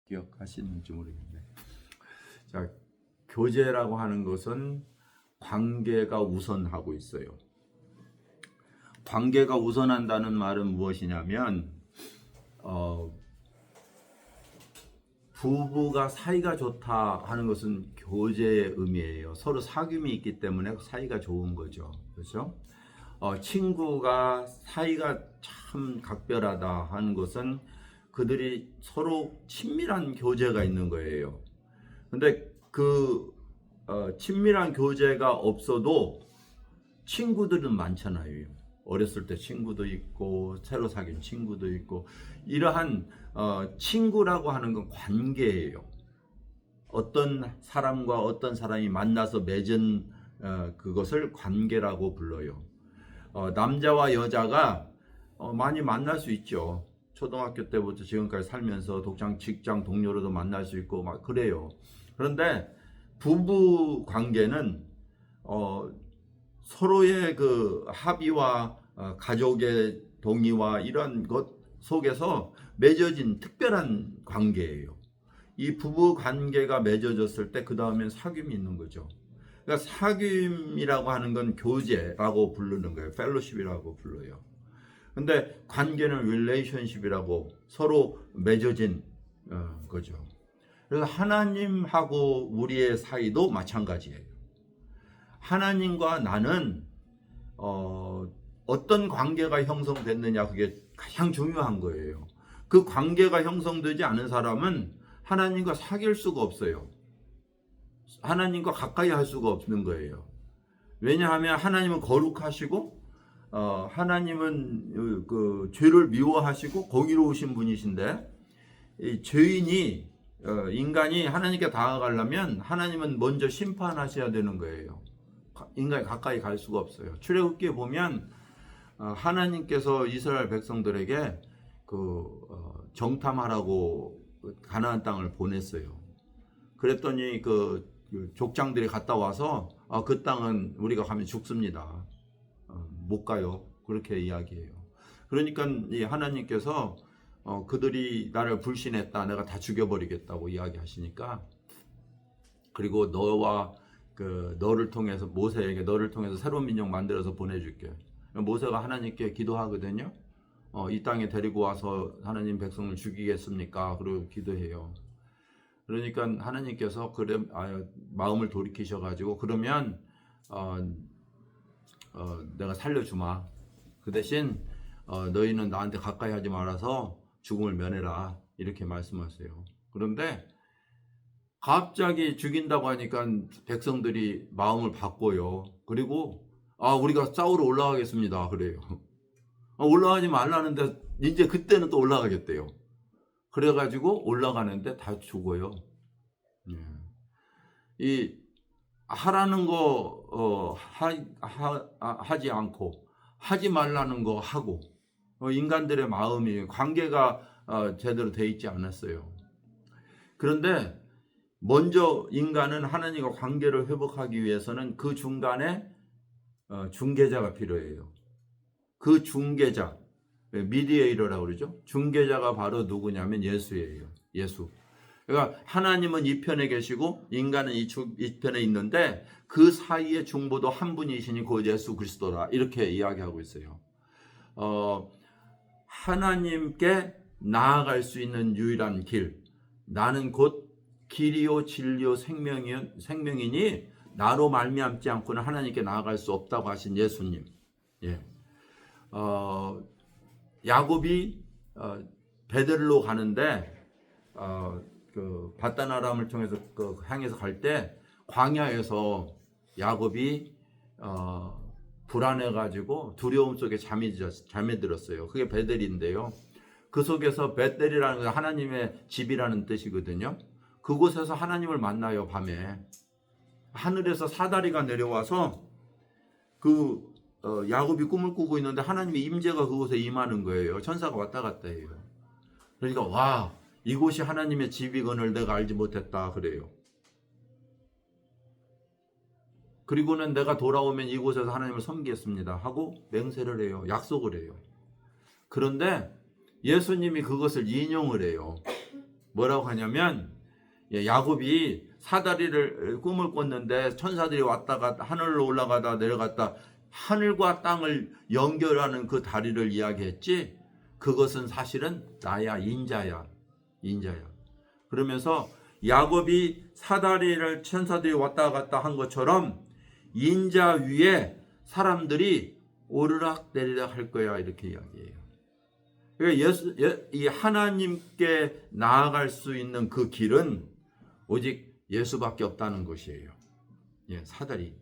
기억하시는지 모르겠네. 자, 교제라고 하는 것은 관계가 우선하고 있어요. 관계가 우선한다는 말은 무엇이냐면 부부가 사이가 좋다 하는 것은 교제의 의미예요. 서로 사귐이 있기 때문에 사이가 좋은 거죠. 그렇죠? 친구가 사이가 참 각별하다 하는 것은 그들이 서로 친밀한 교제가 있는 거예요. 근데 친밀한 교제가 없어도 친구들은 많잖아요. 어렸을 때 친구도 있고 새로 사귄 친구도 있고 이러한 친구라고 하는 건 관계예요. 어떤 사람과 어떤 사람이 만나서 맺은 그것을 관계라고 불러요. 남자와 여자가 많이 만날 수 있죠. 초등학교 때부터 지금까지 살면서 직장 동료로도 만날 수 있고 막 그래요. 그런데 부부 관계는 서로의 그 합의와 가족의 동의와 이런 것 속에서 맺어진 특별한 관계예요. 이 부부 관계가 맺어졌을 때 그 다음엔 사귐이 있는 거죠. 그러니까 사귐이라고 하는 건 교제라고 부르는 거예요. 펠로십이라고 불러요. 근데 관계는 릴레이션십이라고 서로 맺어진 거죠. 그래서 하나님하고 우리의 사이도 마찬가지예요. 하나님과 나는 어떤 관계가 형성됐느냐, 그게 가장 중요한 거예요. 그 관계가 형성되지 않은 사람은 하나님과 사귈 수가 없어요. 하나님과 가까이 할 수가 없는 거예요. 왜냐하면 하나님은 거룩하시고 하나님은 그 죄를 미워하시고 공의로우신 분이신데 이 죄인이 인간이 하나님께 다가가려면 하나님은 먼저 심판하셔야 되는 거예요. 인간이 가까이 갈 수가 없어요. 출애굽기에 보면 하나님께서 이스라엘 백성들에게 정탐하라고 가나안 땅을 보냈어요. 그랬더니 그 족장들이 갔다 와서 그 땅은 우리가 가면 죽습니다. 못 가요. 그렇게 이야기해요. 그러니까 이 하나님께서 그들이 나를 불신했다. 내가 다 죽여버리겠다고 이야기하시니까 그리고 너를 통해서 모세에게 너를 통해서 새로운 민족 만들어서 보내줄게. 모세가 하나님께 기도하거든요. 이 땅에 데리고 와서 하나님 백성을 죽이겠습니까? 그리고 기도해요. 그러니까 하나님께서 마음을 돌이키셔가지고 그러면 내가 살려주마. 그 대신 너희는 나한테 가까이 하지 말아서 죽음을 면해라. 이렇게 말씀하세요. 그런데 갑자기 죽인다고 하니까 백성들이 마음을 바꿔요. 그리고 우리가 싸우러 올라가겠습니다. 그래요. 올라가지 말라는데 이제 그때는 또 올라가겠대요. 그래가지고 올라가는데 다 죽어요. 이 하라는 거 하지 않고 하지 말라는 거 하고 인간들의 마음이 관계가 제대로 돼 있지 않았어요. 그런데 먼저 인간은 하나님과 관계를 회복하기 위해서는 그 중간에 중개자가 필요해요. 그 중개자, 미디에이터라고 그러죠. 중개자가 바로 누구냐면 예수예요. 예수. 그러니까 하나님은 이 편에 계시고 인간은 이 편에 있는데 그 사이의 중보도 한 분이시니 곧 예수 그리스도라 이렇게 이야기하고 있어요. 하나님께 나아갈 수 있는 유일한 길, 나는 곧 길이요 진리요 생명이니 나로 말미암지 않고는 하나님께 나아갈 수 없다고 하신 예수님. 예. 야곱이 베델로 가는데 그 바단 아람을 통해서 향해서 갈 때 광야에서 야곱이 불안해 가지고 두려움 속에 잠이 들었어요. 그게 베델인데요. 그 속에서 베델이라는 건 하나님의 집이라는 뜻이거든요. 그곳에서 하나님을 만나요. 밤에 하늘에서 사다리가 내려와서 야곱이 꿈을 꾸고 있는데 하나님의 임재가 그곳에 임하는 거예요. 천사가 왔다 갔다 해요. 그러니까 와, 이곳이 하나님의 집이건을 내가 알지 못했다 그래요. 그리고는 내가 돌아오면 이곳에서 하나님을 섬기겠습니다 하고 맹세를 해요. 약속을 해요. 그런데 예수님이 그것을 인용을 해요. 뭐라고 하냐면 야곱이 사다리를 꿈을 꿨는데 천사들이 왔다가 하늘로 올라가다 내려갔다 하늘과 땅을 연결하는 그 다리를 이야기했지, 그것은 사실은 나야, 인자야. 그러면서 야곱이 사다리를 천사들이 왔다 갔다 한 것처럼 인자 위에 사람들이 오르락 내리락 할 거야, 이렇게 이야기해요. 그러니까 이 하나님께 나아갈 수 있는 그 길은 오직 예수밖에 없다는 것이에요. 사다리.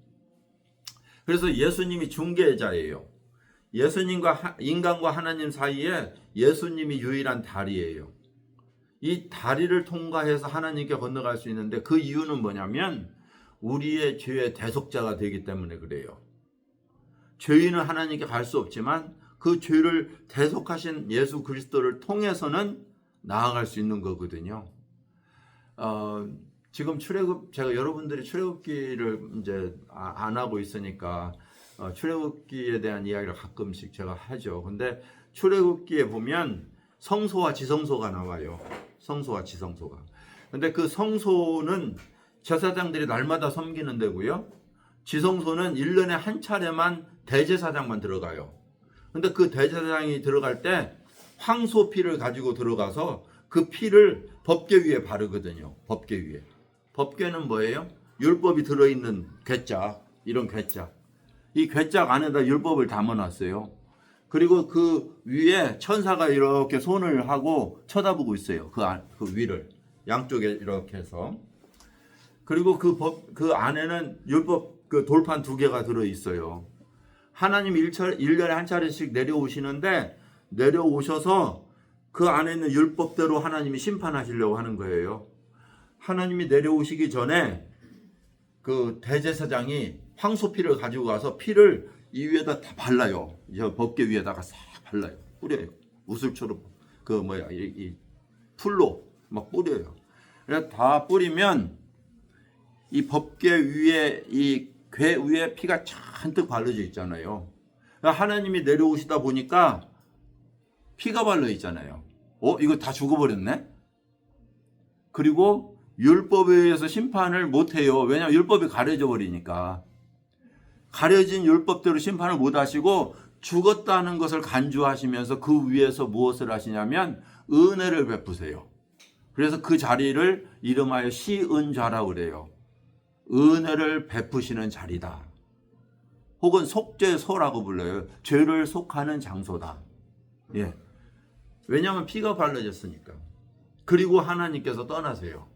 그래서 예수님이 중개자예요. 예수님과 인간과 하나님 사이에 예수님이 유일한 다리예요. 이 다리를 통과해서 하나님께 건너갈 수 있는데, 그 이유는 뭐냐면 우리의 죄의 대속자가 되기 때문에 그래요. 죄인은 하나님께 갈 수 없지만 그 죄를 대속하신 예수 그리스도를 통해서는 나아갈 수 있는 거거든요. 지금 제가 여러분들이 출애굽기를 이제 안 하고 있으니까 출애굽기에 대한 이야기를 가끔씩 제가 하죠. 근데 출애굽기에 보면 성소와 지성소가 나와요. 성소와 지성소가. 근데 그 성소는 제사장들이 날마다 섬기는 데고요. 지성소는 1년에 한 차례만 대제사장만 들어가요. 근데 그 대제사장이 들어갈 때 황소 피를 가지고 들어가서 그 피를 법궤 위에 바르거든요. 법궤 위에. 법궤는 뭐예요? 율법이 들어있는 괴짝, 이런 괴짝. 이 괴짝 안에다 율법을 담아놨어요. 그리고 그 위에 천사가 이렇게 손을 하고 쳐다보고 있어요. 그 위를. 양쪽에 이렇게 해서. 그리고 그 안에는 율법 그 돌판 2개가 들어있어요. 하나님 1년에 한 차례씩 내려오시는데, 내려오셔서 그 안에 있는 율법대로 하나님이 심판하시려고 하는 거예요. 하나님이 내려오시기 전에 그 대제사장이 황소피를 가지고 가서 피를 이 위에다 다 발라요. 저 법궤 위에다가 싹 발라요. 뿌려요. 우슬처럼 이 풀로 막 뿌려요. 그래서 다 뿌리면 이 법궤 위에 이 궤 위에 피가 잔뜩 발라져 있잖아요. 하나님이 내려오시다 보니까 피가 발라 있잖아요. 이거 다 죽어버렸네? 그리고 율법에 의해서 심판을 못해요. 왜냐하면 율법이 가려져 버리니까. 가려진 율법대로 심판을 못 하시고 죽었다는 것을 간주하시면서 그 위에서 무엇을 하시냐면 은혜를 베푸세요. 그래서 그 자리를 이름하여 시은좌라고 그래요. 은혜를 베푸시는 자리다. 혹은 속죄소라고 불러요. 죄를 속하는 장소다. 왜냐하면 피가 발라졌으니까. 그리고 하나님께서 떠나세요.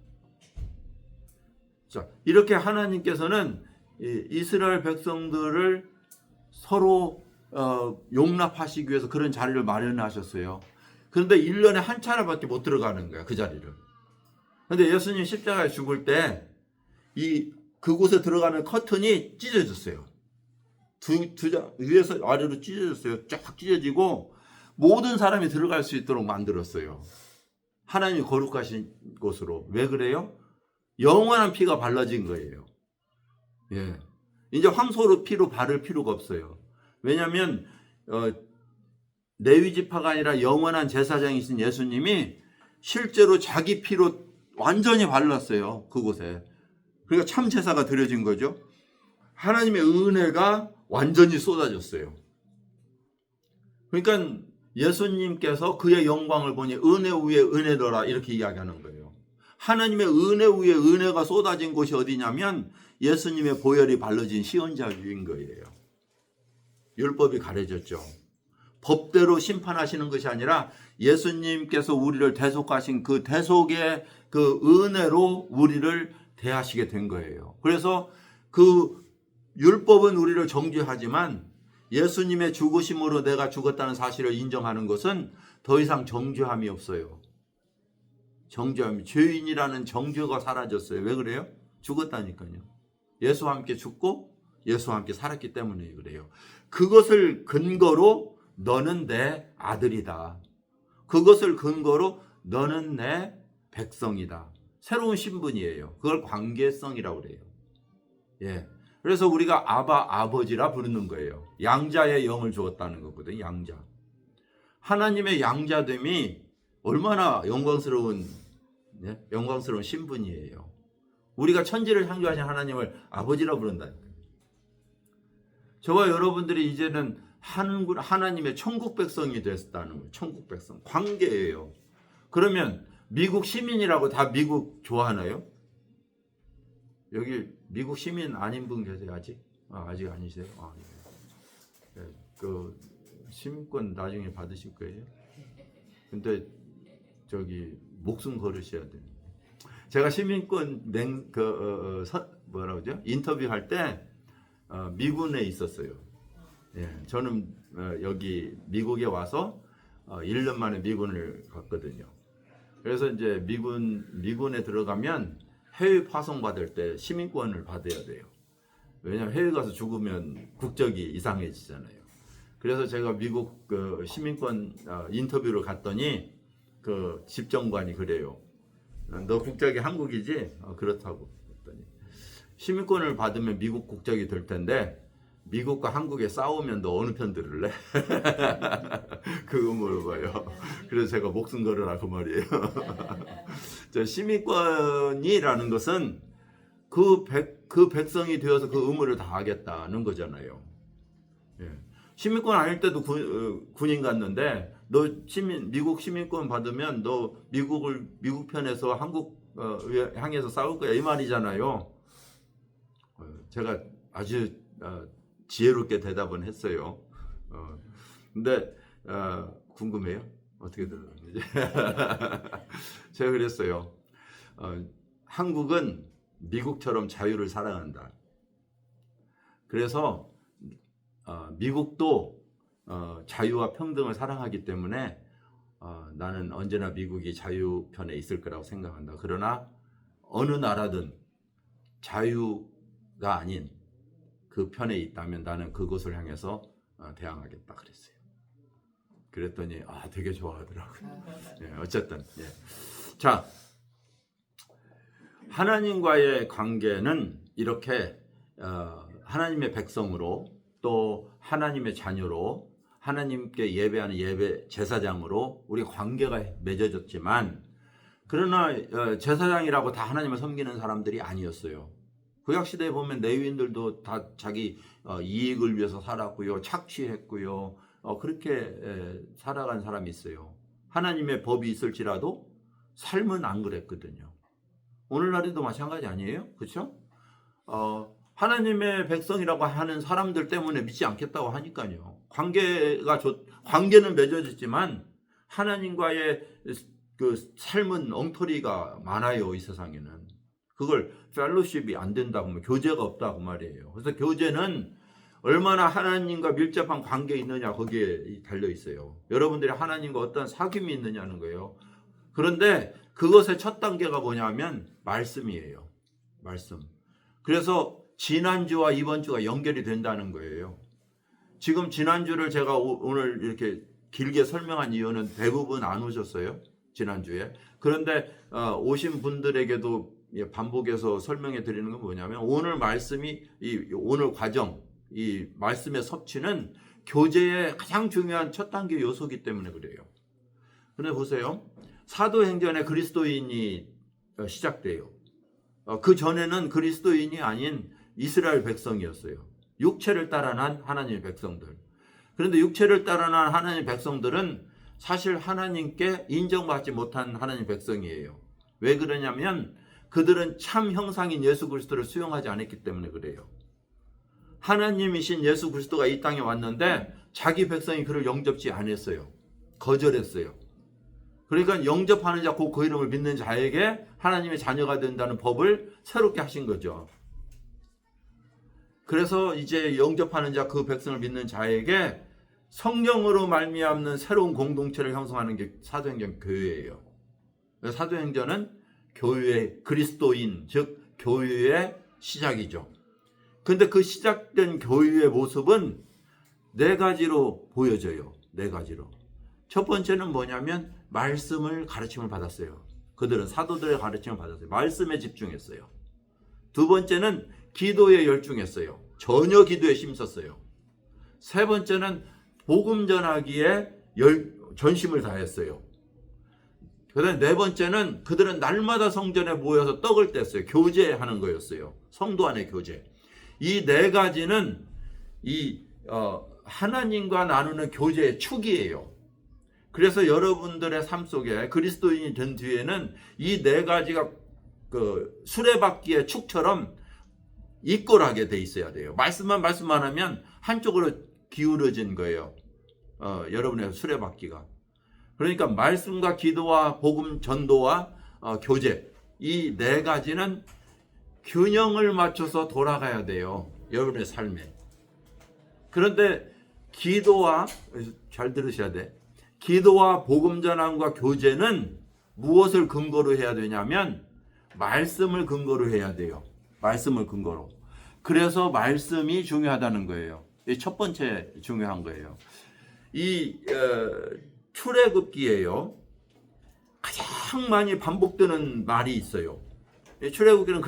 자, 이렇게 하나님께서는 이스라엘 백성들을 서로 용납하시기 위해서 그런 자리를 마련하셨어요. 그런데 1년에 한 차례밖에 못 들어가는 거야, 그 자리를. 그런데 예수님 십자가에 죽을 때 그곳에 들어가는 커튼이 찢어졌어요. 위에서 아래로 찢어졌어요. 쫙 찢어지고 모든 사람이 들어갈 수 있도록 만들었어요. 하나님이 거룩하신 곳으로. 왜 그래요? 영원한 피가 발라진 거예요. 이제 황소로 피로 바를 필요가 없어요. 왜냐하면 레위 지파가 아니라 영원한 제사장이신 예수님이 실제로 자기 피로 완전히 발랐어요. 그곳에. 그러니까 참 제사가 드려진 거죠. 하나님의 은혜가 완전히 쏟아졌어요. 그러니까 예수님께서 그의 영광을 보니 은혜 위에 은혜더라, 이렇게 이야기하는 거예요. 하나님의 은혜 위에 은혜가 쏟아진 곳이 어디냐면 예수님의 보혈이 발라진 시온자 위인 거예요. 율법이 가려졌죠. 법대로 심판하시는 것이 아니라 예수님께서 우리를 대속하신 그 대속의 그 은혜로 우리를 대하시게 된 거예요. 그래서 그 율법은 우리를 정죄하지만 예수님의 죽으심으로 내가 죽었다는 사실을 인정하는 것은 더 이상 정죄함이 없어요. 죄인이라는 정죄가 사라졌어요. 왜 그래요? 죽었다니까요. 예수와 함께 죽고 예수와 함께 살았기 때문에 그래요. 그것을 근거로 너는 내 아들이다. 그것을 근거로 너는 내 백성이다. 새로운 신분이에요. 그걸 관계성이라고 그래요. 그래서 우리가 아버지라 부르는 거예요. 양자의 영을 주었다는 거거든요. 양자. 하나님의 양자됨이 얼마나 영광스러운 예? 영광스러운 신분이에요. 우리가 천지를 창조하신 하나님을 아버지라 부른다니까요. 저와 여러분들이 이제는 하나님의 천국 백성이 됐다는 거예요. 천국 백성. 관계예요. 그러면 미국 시민이라고 다 미국 좋아하나요? 여기 미국 시민 아닌 분 계세요? 아직? 아직 아니세요? 네. 그 시민권 나중에 받으실 거예요. 근데 저기 목숨 걸으셔야 돼요. 제가 시민권 뭐라고 그러죠? 인터뷰할 때 미군에 있었어요. 예, 저는 여기 미국에 와서 1년 만에 미군을 갔거든요. 그래서 이제 미군에 들어가면 해외 파송 받을 때 시민권을 받아야 돼요. 왜냐하면 해외 가서 죽으면 국적이 이상해지잖아요. 그래서 제가 미국 그 시민권 인터뷰를 갔더니 그 집정관이 그래요. 너 국적이 한국이지? 그렇다고 했더니 시민권을 받으면 미국 국적이 될 텐데 미국과 한국에 싸우면 너 어느 편 들을래? 그거 물어봐요. 그래서 제가 목숨 걸으라 그 말이에요. 저 시민권이라는 것은 그 백성이 되어서 그 의무를 다하겠다는 거잖아요. 예. 시민권 아닐 때도 군인 갔는데 너 미국 시민권 받으면 너 미국 편에서 한국 향해서 싸울 거야 이 말이잖아요. 제가 아주 지혜롭게 대답은 했어요. 근데 궁금해요? 어떻게 들었는지. 제가 그랬어요. 한국은 미국처럼 자유를 사랑한다. 그래서 미국도 자유와 평등을 사랑하기 때문에 나는 언제나 미국이 자유 편에 있을 거라고 생각한다. 그러나 어느 나라든 자유가 아닌 그 편에 있다면 나는 그것을 향해서 대항하겠다 그랬어요. 그랬더니 되게 좋아하더라고요. 예, 어쨌든 자, 하나님과의 관계는 이렇게 하나님의 백성으로 또 하나님의 자녀로 하나님께 예배하는 예배 제사장으로 우리 관계가 맺어졌지만 그러나 제사장이라고 다 하나님을 섬기는 사람들이 아니었어요. 구약시대에 보면 레위인들도 다 자기 이익을 위해서 살았고요. 착취했고요. 그렇게 살아간 사람이 있어요. 하나님의 법이 있을지라도 삶은 안 그랬거든요. 오늘날에도 마찬가지 아니에요? 그렇죠? 하나님의 백성이라고 하는 사람들 때문에 믿지 않겠다고 하니까요. 관계는 맺어졌지만 하나님과의 그 삶은 엉터리가 많아요. 이 세상에는. 그걸 펠로십이 안 된다고 하면 교제가 없다고 말이에요. 그래서 교제는 얼마나 하나님과 밀접한 관계에 있느냐 거기에 달려 있어요. 여러분들이 하나님과 어떤 사귐이 있느냐는 거예요. 그런데 그것의 첫 단계가 뭐냐면 말씀이에요. 말씀. 그래서 지난주와 이번 주가 연결이 된다는 거예요. 지금 지난주를 제가 오늘 이렇게 길게 설명한 이유는 대부분 안 오셨어요. 지난주에. 그런데 오신 분들에게도 반복해서 설명해 드리는 건 뭐냐면 오늘 말씀이 오늘 과정 이 말씀의 섭취는 교제의 가장 중요한 첫 단계 요소이기 때문에 그래요. 그런데 보세요. 사도행전에 그리스도인이 시작돼요. 그 전에는 그리스도인이 아닌 이스라엘 백성이었어요. 육체를 따라 난 하나님의 백성들. 그런데 육체를 따라 난 하나님의 백성들은 사실 하나님께 인정받지 못한 하나님의 백성이에요. 왜 그러냐면 그들은 참 형상인 예수 그리스도를 수용하지 않았기 때문에 그래요. 하나님이신 예수 그리스도가 이 땅에 왔는데 자기 백성이 그를 영접지 않았어요. 거절했어요. 그러니까 영접하는 자, 곧 그 이름을 믿는 자에게 하나님의 자녀가 된다는 법을 새롭게 하신 거죠. 그래서 이제 영접하는 자, 그 백성을 믿는 자에게 성령으로 말미암는 새로운 공동체를 형성하는 게 사도행전 교회예요. 사도행전은 교회의 그리스도인, 즉 교회의 시작이죠. 근데 그 시작된 교회의 모습은 네 가지로 보여져요. 네 가지로. 첫 번째는 뭐냐면 말씀을 가르침을 받았어요. 그들은 사도들의 가르침을 받았어요. 말씀에 집중했어요. 두 번째는 기도에 열중했어요. 전혀 기도에 힘썼어요. 세 번째는 복음 전하기에 전심을 다했어요. 그다음에 네 번째는 그들은 날마다 성전에 모여서 떡을 뗐어요. 교제하는 거였어요. 성도 안의 교제. 이 네 가지는 하나님과 나누는 교제의 축이에요. 그래서 여러분들의 삶 속에 그리스도인이 된 뒤에는 이 네 가지가 그 수레바퀴의 축처럼 이꼴하게 돼 있어야 돼요. 말씀만 하면 한쪽으로 기울어진 거예요. 여러분의 수레바퀴가. 그러니까 말씀과 기도와 복음 전도와 교제, 이 네 가지는 균형을 맞춰서 돌아가야 돼요. 여러분의 삶에. 그런데 기도와, 잘 들으셔야 돼. 기도와 복음 전함과 교제는 무엇을 근거로 해야 되냐면 말씀을 근거로 해야 돼요. 말씀을 근거로. 그래서 말씀이 중요하다는 거예요. 이 첫 번째 중요한 거예요. 이 출애굽기에요. 가장 많이 반복되는 말이 있어요. 출애굽기는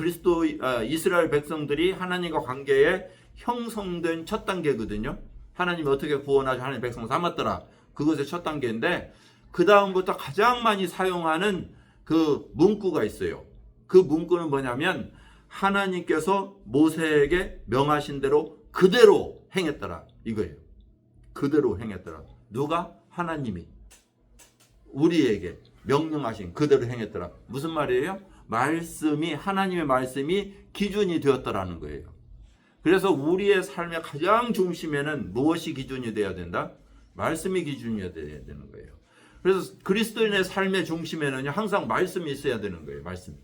이스라엘 백성들이 하나님과 관계에 형성된 첫 단계거든요. 하나님이 어떻게 구원하셔 하나님 백성 삼았더라. 그것의 첫 단계인데 그 다음부터 가장 많이 사용하는 그 문구가 있어요. 그 문구는 뭐냐면 하나님께서 모세에게 명하신 대로 그대로 행했더라. 이거예요. 그대로 행했더라. 누가? 하나님이 우리에게 명령하신 그대로 행했더라. 무슨 말이에요? 하나님의 말씀이 기준이 되었더라는 거예요. 그래서 우리의 삶의 가장 중심에는 무엇이 기준이 되어야 된다? 말씀이 기준이 되어야 되는 거예요. 그래서 그리스도인의 삶의 중심에는 항상 말씀이 있어야 되는 거예요. 말씀.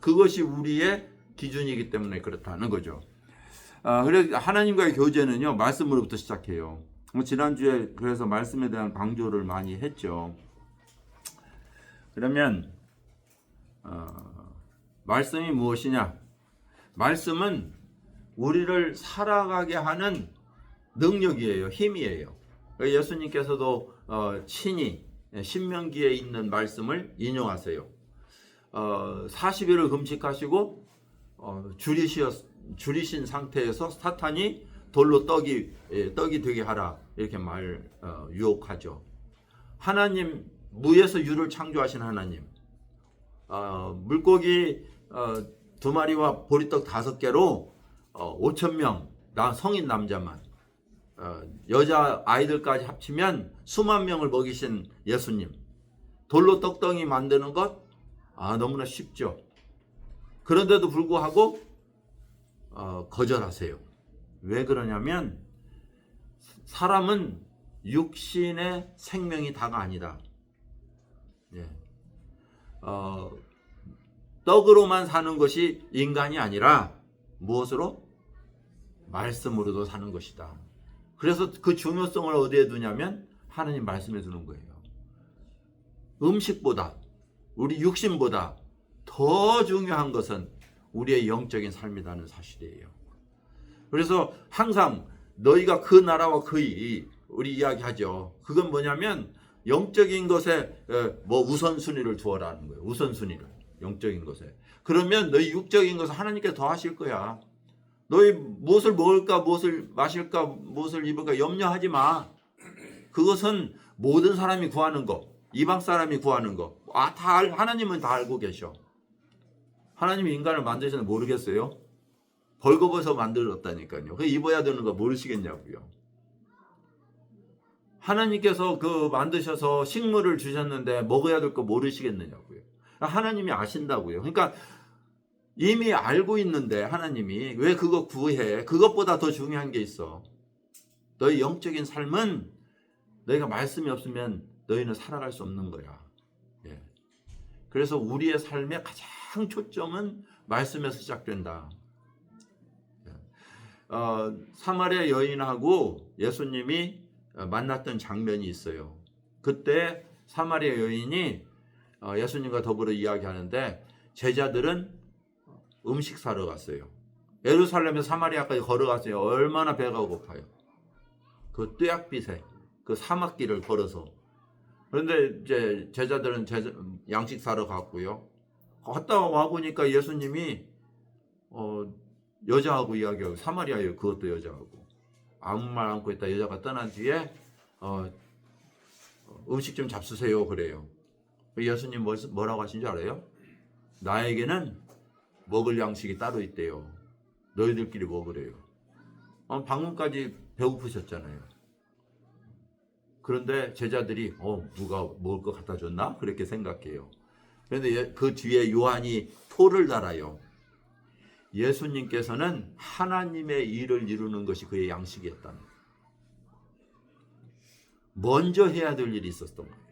그것이 우리의 기준이기 때문에 그렇다는 거죠. 그래서 하나님과의 교제는요, 말씀으로부터 시작해요. 지난주에 그래서 말씀에 대한 강조를 많이 했죠. 그러면 말씀이 무엇이냐? 말씀은 우리를 살아가게 하는 능력이에요. 힘이에요. 예수님께서도 친히 신명기에 있는 말씀을 인용하세요. 40일을 금식하시고 줄이신 상태에서 사탄이 돌로 떡이 되게 하라 이렇게 유혹하죠. 하나님 무에서 유를 창조하신 하나님, 물고기 2마리와 보리떡 5개로 5,000명 성인 남자만 여자 아이들까지 합치면 수만 명을 먹이신 예수님, 돌로 떡덩이 만드는 것 너무나 쉽죠. 그런데도 불구하고 거절하세요. 왜 그러냐면 사람은 육신의 생명이 다가 아니다. 떡으로만 사는 것이 인간이 아니라 무엇으로? 말씀으로도 사는 것이다. 그래서 그 중요성을 어디에 두냐면 하나님 말씀에 두는 거예요. 음식보다 우리 육신보다 더 중요한 것은 우리의 영적인 삶이라는 사실이에요. 그래서 항상 너희가 그 나라와 그의 우리 이야기하죠. 그건 뭐냐면 영적인 것에 우선순위를 두어라는 거예요. 우선순위를 영적인 것에. 그러면 너희 육적인 것을 하나님께 더 하실 거야. 너희 무엇을 먹을까, 무엇을 마실까, 무엇을 입을까 염려하지 마. 그것은 모든 사람이 구하는 거, 이방 사람이 구하는 거. 하나님은 다 알고 계셔. 하나님이 인간을 만드셨는지 모르겠어요? 벌거벗어 만들었다니까요. 그 입어야 되는 거 모르시겠냐고요. 하나님께서 만드셔서 식물을 주셨는데 먹어야 될 거 모르시겠느냐고요. 하나님이 아신다고요. 그러니까 이미 알고 있는데 하나님이 왜 그거 구해? 그것보다 더 중요한 게 있어. 너희 영적인 삶은 너희가 말씀이 없으면 너희는 살아갈 수 없는 거야. 그래서 우리의 삶의 가장 초점은 말씀에서 시작된다. 사마리아 여인하고 예수님이 만났던 장면이 있어요. 그때 사마리아 여인이 예수님과 더불어 이야기하는데 제자들은 음식 사러 갔어요. 예루살렘에서 사마리아까지 걸어갔어요. 얼마나 배가 고파요. 그 뙤약빛에 그 사막길을 걸어서. 그런데 이제 제자들은 양식 사러 갔고요. 갔다 와 보니까 예수님이 여자하고 이야기하고, 사마리아예요. 그것도 여자하고 아무 말 않고 있다 여자가 떠난 뒤에 음식 좀 잡수세요 그래요. 예수님 뭐라고 하신 줄 알아요? 나에게는 먹을 양식이 따로 있대요. 너희들끼리 먹으래요. 방금까지 배고프셨잖아요. 그런데 제자들이 누가 먹을 거 갖다 줬나? 그렇게 생각해요. 그런데 그 뒤에 요한이 토를 달아요. 예수님께서는 하나님의 일을 이루는 것이 그의 양식이었다는 거예요. 먼저 해야 될 일이 있었던 거예요.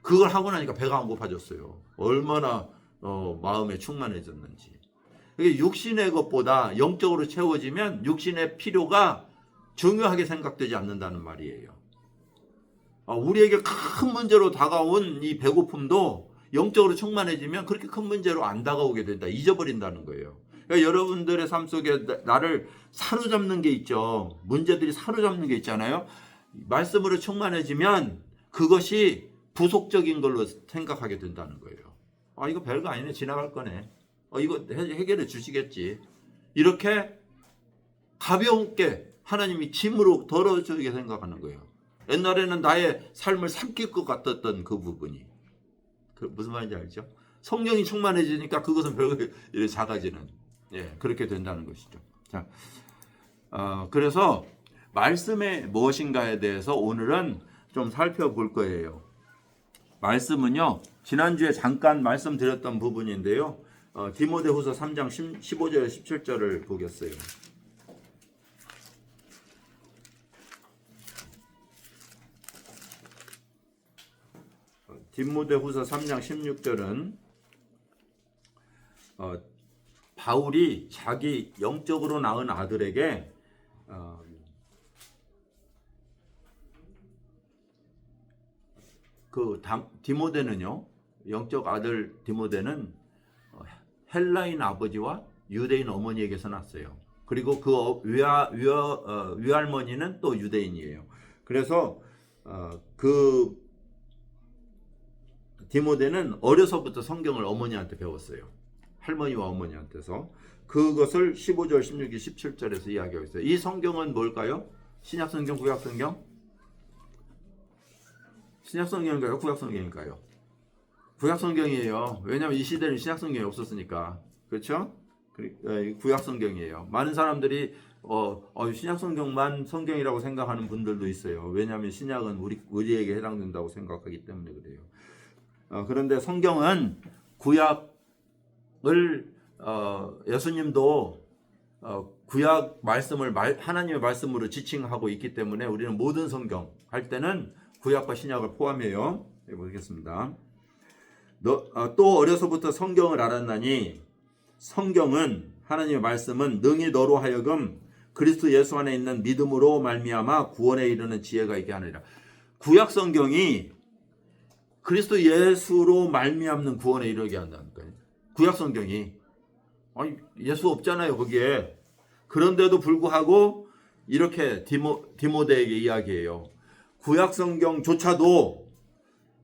그걸 하고 나니까 배가 안 고파졌어요. 얼마나 마음에 충만해졌는지. 이게 육신의 것보다 영적으로 채워지면 육신의 필요가 중요하게 생각되지 않는다는 말이에요. 우리에게 큰 문제로 다가온 이 배고픔도 영적으로 충만해지면 그렇게 큰 문제로 안 다가오게 된다. 잊어버린다는 거예요. 그러니까 여러분들의 삶 속에 나를 사로잡는 게 있죠. 문제들이 사로잡는 게 있잖아요. 말씀으로 충만해지면 그것이 부속적인 걸로 생각하게 된다는 거예요. 이거 별거 아니네. 지나갈 거네. 이거 해결해 주시겠지. 이렇게 가볍게 하나님이 짐으로 덜어주게 생각하는 거예요. 옛날에는 나의 삶을 삼킬 것 같았던 그 부분이. 무슨 말인지 알죠? 성령이 충만해지니까 그것은 별거 작아지는. 그렇게 된다는 것이죠. 자, 그래서 말씀의 무엇인가에 대해서 오늘은 좀 살펴볼 거예요. 말씀은요, 지난주에 잠깐 말씀드렸던 부분인데요. 디모데후서 3장 15절 17절을 보겠어요. 디모데후서 3장 16절은 바울이 자기 영적으로 낳은 아들에게 디모데는요, 영적 아들 디모데는 헬라인 아버지와 유대인 어머니에게서 났어요. 그리고 그 위할머니는 또 유대인이에요. 그래서 그 디모데는 어려서부터 성경을 어머니한테 배웠어요. 할머니와 어머니한테서. 그것을 15절, 16절, 17절에서 이야기하고 있어요. 이 성경은 뭘까요? 신약성경, 구약성경? 신약성경인가요? 구약성경인가요? 구약성경이에요. 왜냐하면 이 시대는 신약성경이 없었으니까. 그렇죠? 구약성경이에요. 많은 사람들이 신약성경만 성경이라고 생각하는 분들도 있어요. 왜냐하면 신약은 우리에게 해당된다고 생각하기 때문에 그래요. 그런데 성경은 구약을 예수님도 구약 말씀을 하나님의 말씀으로 지칭하고 있기 때문에 우리는 모든 성경 할 때는 구약과 신약을 포함해요. 보겠습니다. 또 어려서부터 성경을 알았나니 성경은 하나님의 말씀은 능히 너로 하여금 그리스도 예수 안에 있는 믿음으로 말미암아 구원에 이르는 지혜가 있게 하느니라. 구약 성경이 그리스도 예수로 말미암는 구원에 이르게 한다는 거예요. 구약 성경이 예수 없잖아요 거기에. 그런데도 불구하고 이렇게 디모데에게 이야기해요. 구약 성경조차도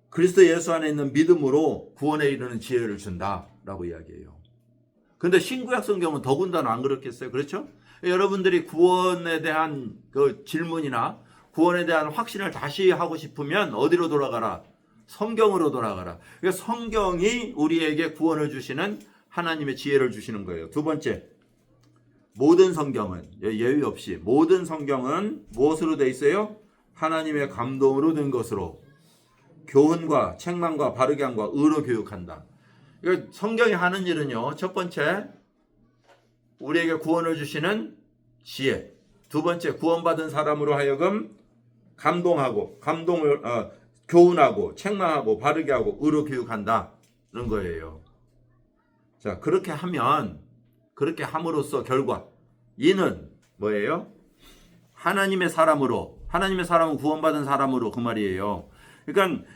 그리스도 예수 안에 있는 믿음으로 구원에 이르는 지혜를 준다라고 이야기해요. 그런데 신구약 성경은 더군다나 안 그렇겠어요? 그렇죠? 여러분들이 구원에 대한 그 질문이나 구원에 대한 확신을 다시 하고 싶으면 어디로 돌아가라? 성경으로 돌아가라. 그러니까 성경이 우리에게 구원을 주시는 하나님의 지혜를 주시는 거예요. 두 번째, 모든 성경은 예외 없이 모든 성경은 무엇으로 돼 있어요? 하나님의 감동으로 된 것으로 교훈과 책망과 바르게 함과 의로 교육한다. 그러니까 성경이 하는 일은요, 첫 번째 우리에게 구원을 주시는 지혜, 두 번째 구원받은 사람으로 하여금 교훈하고 책망하고 바르게 하고 의로 교육한다는 거예요. 자, 그렇게 함으로써 결과 이는 뭐예요? 하나님의 사람은 구원받은 사람으로 그 말이에요. 그러니까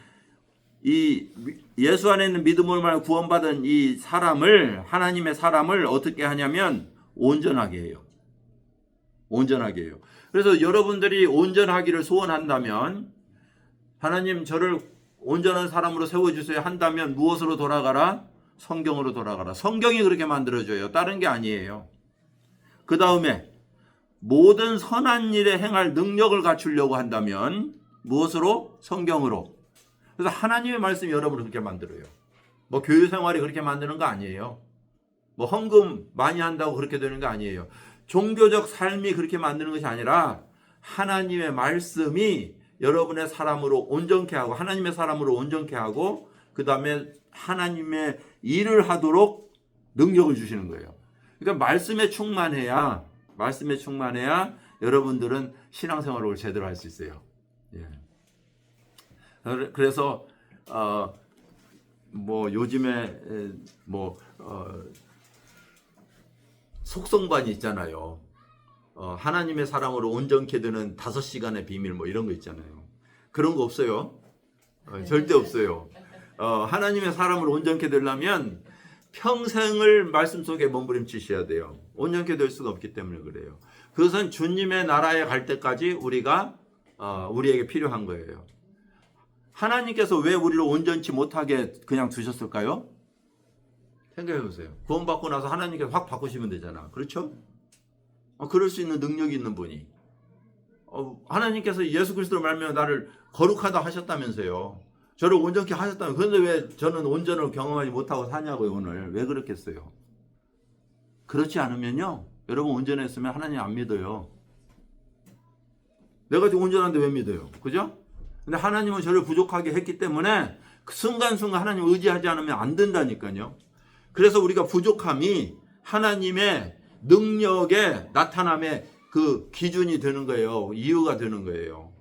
이 예수 안에 있는 믿음으로 말하여 구원받은 이 하나님의 사람을 어떻게 하냐면 온전하게 해요. 온전하게 해요. 그래서 여러분들이 온전하기를 소원한다면, 하나님 저를 온전한 사람으로 세워주세요 한다면 무엇으로 돌아가라? 성경으로 돌아가라. 성경이 그렇게 만들어줘요. 다른 게 아니에요. 그 다음에 모든 선한 일에 행할 능력을 갖추려고 한다면 무엇으로? 성경으로. 그래서 하나님의 말씀이 여러분을 그렇게 만들어요. 뭐 교회 생활이 그렇게 만드는 거 아니에요. 뭐 헌금 많이 한다고 그렇게 되는 거 아니에요. 종교적 삶이 그렇게 만드는 것이 아니라 하나님의 말씀이 여러분의 사람으로 온전케 하고 하나님의 사람으로 온전케 하고 그 다음에 하나님의 일을 하도록 능력을 주시는 거예요. 그러니까 말씀에 충만해야 여러분들은 신앙생활을 제대로 할 수 있어요. 예. 그래서 뭐 요즘에 속성반이 있잖아요. 하나님의 사람으로 온전케 되는 5시간의 비밀 뭐 이런 거 있잖아요. 그런 거 없어요. 절대 없어요. 하나님의 사람으로 온전케 되려면 평생을 말씀 속에 몸부림치셔야 돼요. 온전케 될 수가 없기 때문에 그래요. 그것은 주님의 나라에 갈 때까지 우리에게 필요한 거예요. 하나님께서 왜 우리를 온전치 못하게 그냥 두셨을까요? 생각해 보세요. 구원받고 나서 하나님께서 확 바꾸시면 되잖아. 그렇죠? 그럴 수 있는 능력이 있는 분이. 하나님께서 예수 그리스도로 말미암아 나를 거룩하다 하셨다면서요. 저를 온전케 하셨다면 그런데 왜 저는 온전을 경험하지 못하고 사냐고요. 오늘 왜 그렇겠어요? 그렇지 않으면요 여러분 온전했으면 하나님 안 믿어요. 내가 지금 온전한데 왜 믿어요? 그죠? 근데 하나님은 저를 부족하게 했기 때문에 그 순간순간 하나님 의지하지 않으면 안 된다니까요. 그래서 우리가 부족함이 하나님의 능력의 나타남의 그 기준이 되는 거예요. 이유가 되는 거예요.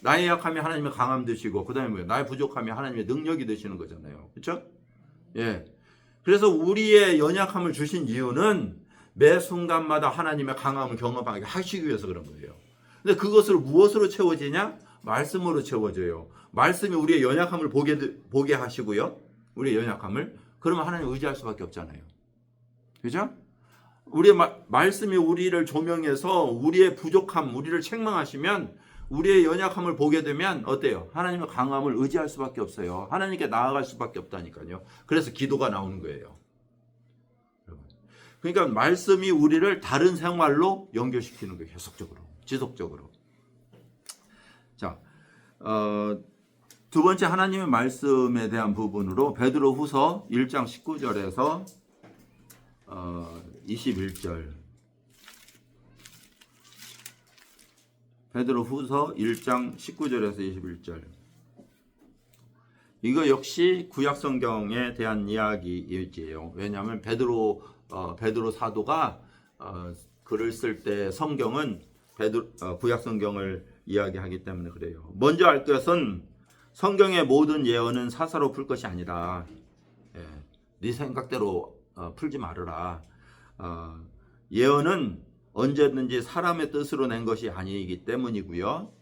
나의 약함이 하나님의 강함 되시고 그다음에 뭐예요? 나의 부족함이 하나님의 능력이 되시는 거잖아요. 그렇죠? 예. 그래서 우리의 연약함을 주신 이유는 매 순간마다 하나님의 강함을 경험하게 하시기 위해서 그런 거예요. 근데 그것을 무엇으로 채워지냐? 말씀으로 채워져요. 말씀이 우리의 연약함을 보게 하시고요. 우리의 연약함을. 그러면 하나님 의지할 수밖에 없잖아요. 그죠? 우리의 말씀이 우리를 조명해서 우리의 부족함, 우리를 책망하시면 우리의 연약함을 보게 되면 어때요? 하나님의 강함을 의지할 수밖에 없어요. 하나님께 나아갈 수밖에 없다니까요. 그래서 기도가 나오는 거예요. 그러니까 말씀이 우리를 다른 생활로 연결시키는 거예요. 계속적으로, 지속적으로. 자, 두 번째 하나님의 말씀에 대한 부분으로 베드로후서 1장 19절에서 21절. 베드로후서 1장 19절에서 21절. 이거 역시 구약 성경에 대한 이야기예요. 왜냐하면 베드로 사도가 글을 쓸 때 성경은 구약 성경을 이야기하기 때문에 그래요. 먼저 알 것은 성경의 모든 예언은 사사로 풀 것이 아니라 네 생각대로 풀지 말아라. 예언은 언제든지 사람의 뜻으로 낸 것이 아니기 때문이고요.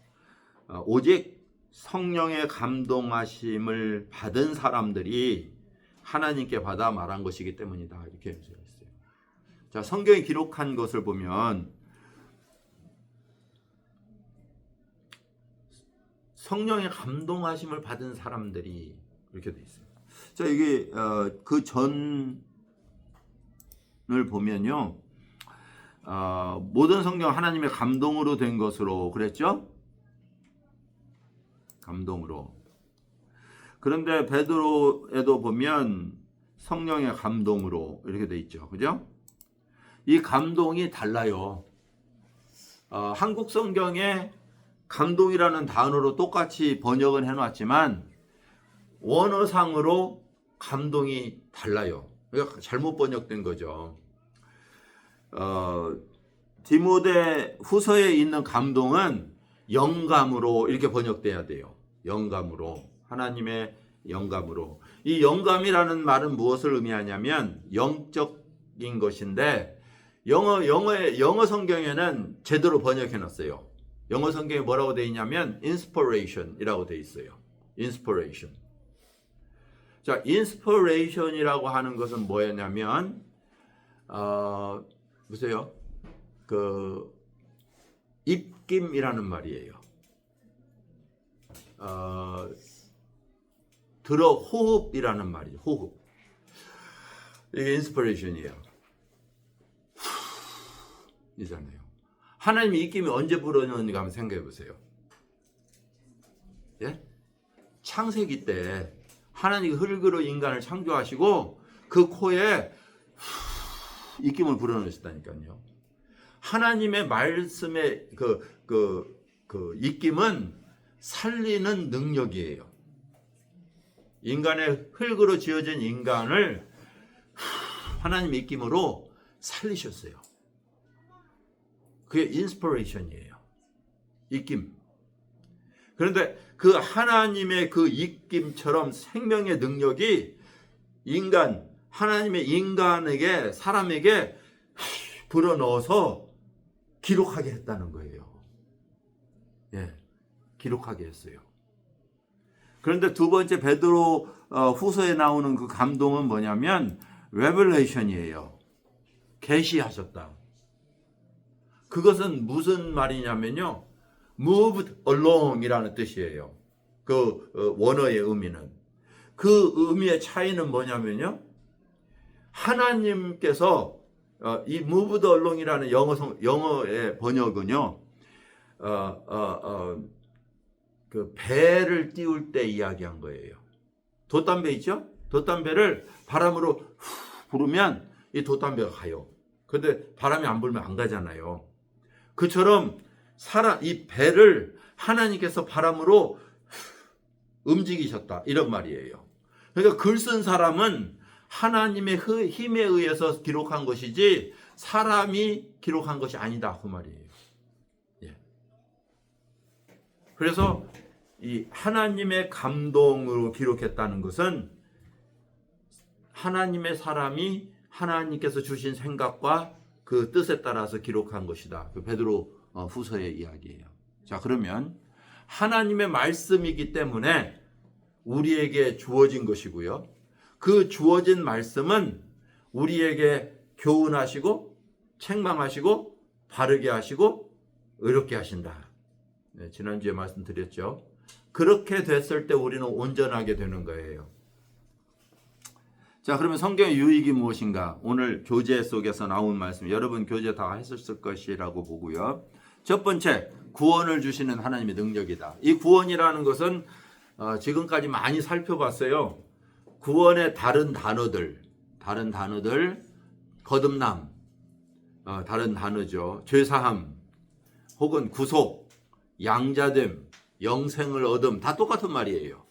오직 성령의 감동하심을 받은 사람들이 하나님께 받아 말한 것이기 때문이다. 이렇게 되어 있어요. 자, 성경이 기록한 것을 보면 성령의 감동하심을 받은 사람들이 이렇게 되어 있어요. 자, 이게 그 전을 보면요. 모든 성경 하나님의 감동으로 된 것으로 그랬죠? 감동으로. 그런데 베드로에도 보면 성령의 감동으로 이렇게 돼 있죠. 그죠? 이 감동이 달라요. 한국 성경에 감동이라는 단어로 똑같이 번역은 해놨지만 원어상으로 감동이 달라요. 그러니까 잘못 번역된 거죠. 디모데 후서에 있는 감동은 영감으로 이렇게 번역돼야 돼요. 영감으로. 하나님의 영감으로. 이 영감이라는 말은 무엇을 의미하냐면 영적인 것인데 영어 성경에는 제대로 번역해 놨어요. 영어 성경에 뭐라고 되어 있냐면 inspiration이라고 되어 있어요. inspiration. 자, inspiration이라고 하는 것은 뭐였냐면 보세요. 그 입김이라는 말이에요. 들어 호흡이라는 말이에요. 호흡. 이게 인스피레이션이에요. 이잖아요. 하나님이 입김이 언제 불어넣는가 한번 생각해 보세요. 예? 창세기 때 하나님이 흙으로 인간을 창조하시고 그 코에 입김을 불어넣으셨다니까요. 하나님의 말씀의 그 입김은 살리는 능력이에요. 인간의 흙으로 지어진 인간을 하나님의 입김으로 살리셨어요. 그게 인스피레이션이에요. 입김. 그런데 그 하나님의 그 입김처럼 생명의 능력이 하나님의 인간에게, 사람에게 불어넣어서 기록하게 했다는 거예요. 예, 기록하게 했어요. 그런데 두 번째 베드로 후서에 나오는 그 감동은 뭐냐면 레벨레이션이에요. 계시하셨다. 그것은 무슨 말이냐면요, moved along이라는 뜻이에요. 그 원어의 의미는. 그 의미의 차이는 뭐냐면요, 하나님께서 이 moved along이라는 영어의 번역은요, 그 배를 띄울 때 이야기한 거예요. 돛담배 있죠? 돛담배를 바람으로 부르면 이 돛담배가 가요. 근데 바람이 안 불면 안 가잖아요. 그처럼 이 배를 하나님께서 바람으로 움직이셨다, 이런 말이에요. 그러니까 글 쓴 사람은 하나님의 힘에 의해서 기록한 것이지 사람이 기록한 것이 아니다, 그 말이에요. 예. 그래서 이 하나님의 감동으로 기록했다는 것은 하나님의 사람이 하나님께서 주신 생각과 그 뜻에 따라서 기록한 것이다. 그 베드로 후서의 이야기예요. 자, 그러면 하나님의 말씀이기 때문에 우리에게 주어진 것이고요. 그 주어진 말씀은 우리에게 교훈하시고 책망하시고 바르게 하시고 의롭게 하신다. 네, 지난주에 말씀드렸죠. 그렇게 됐을 때 우리는 온전하게 되는 거예요. 자, 그러면 성경의 유익이 무엇인가? 오늘 교재 속에서 나온 말씀, 여러분 교재 다 했었을 것이라고 보고요. 첫 번째, 구원을 주시는 하나님의 능력이다. 이 구원이라는 것은 지금까지 많이 살펴봤어요. 구원의 다른 단어들, 거듭남, 다른 단어죠. 죄사함, 혹은 구속, 양자됨, 영생을 얻음, 다 똑같은 말이에요.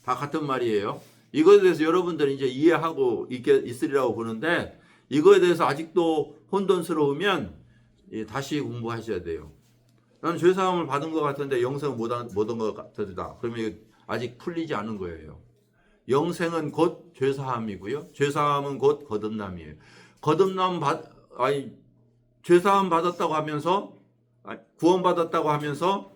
다 같은 말이에요. 이거에 대해서 여러분들이 이제 이해하고 있으리라고 보는데, 이거에 대해서 아직도 혼돈스러우면 다시 공부하셔야 돼요. 나는 죄사함을 받은 것 같은데 영생을 못 얻은 것 같다. 그러면 아직 풀리지 않은 거예요. 영생은 곧 죄사함이고요. 죄사함은 곧 거듭남이에요. 죄사함 받았다고 하면서, 구원받았다고 하면서